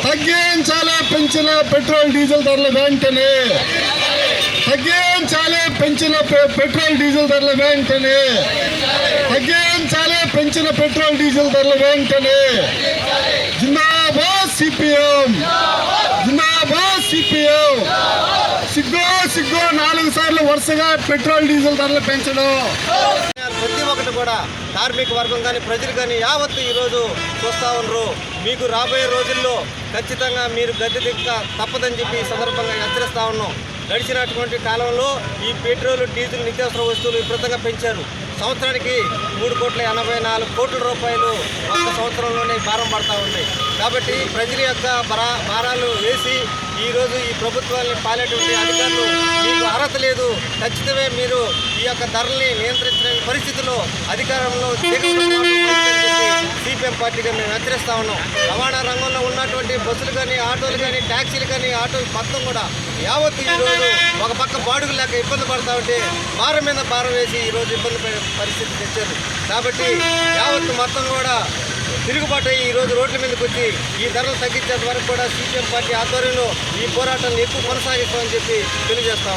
తగ్గించాలి పెంచిన petrol diesel ధరలు వెంటనే. తగ్గించాలి పెంచిన పెట్రోల్ డీజిల్ ధరలు వెంటనే. తగ్గించాలి పెంచిన పెట్రోల్ డీజిల్ ధరలు వెంటనే. జిందాబాద్ సిపిఎం, జిందాబాద్ సిపిఎం. సిగ్గు సిగ్గు 4 సార్లు వరుసగా పెట్రోల్ డీజిల్ ధరలు పెంచడం. ప్రతి ఒక్కటి కూడా కార్మిక వర్గం కానీ ప్రజలు కానీ యావత్తు ఈరోజు చూస్తూ ఉన్నారు. మీకు రాబోయే రోజుల్లో ఖచ్చితంగా మీరు గద్దె దిక్క తప్పదని చెప్పి ఈ సందర్భంగా హెచ్చరిస్తూ ఉన్నాం. గడిచినటువంటి కాలంలో ఈ పెట్రోల్ డీజిల్ నిత్యావసర వస్తువులు విపరీతంగా పెంచారు. సంవత్సరానికి 3,84 కోట్ల రూపాయలు ఒక్క సంవత్సరంలోనే భారం పడతా ఉంది. కాబట్టి ప్రజల యొక్క భారాలు వేసి ఈరోజు ఈ ప్రభుత్వాన్ని పాలేటువంటి అధికారులు మీకు అర్హత లేదు, ఖచ్చితమే మీరు ఈ యొక్క ధరల్ని నియంత్రించలేని పరిస్థితుల్లో అధికారంలో సిపిఎం పార్టీగా మేము హెచ్చరిస్తూ ఉన్నాం. రవాణా రంగంలో ఉన్నటువంటి బస్సులు కానీ ఆటోలు కానీ ట్యాక్సీలు కానీ ఆటోలు మొత్తం కూడా యావత్తు ఈరోజు ఒక పక్క బాడుగు లేక ఇబ్బంది పడతా ఉంటే భారం మీద భారం వేసి ఈరోజు ఇబ్బంది పరిస్థితి తెచ్చారు. కాబట్టి యావత్తు మొత్తం కూడా తిరుగుబాటు ఈరోజు రోడ్ల మీదకి వచ్చి ఈ ధరలు తగ్గించేంత వరకు కూడా సిపిఎం పార్టీ ఆధ్వర్యంలో ఈ పోరాటాన్ని ఎక్కువ కొనసాగిస్తామని చెప్పి తెలియజేస్తాం.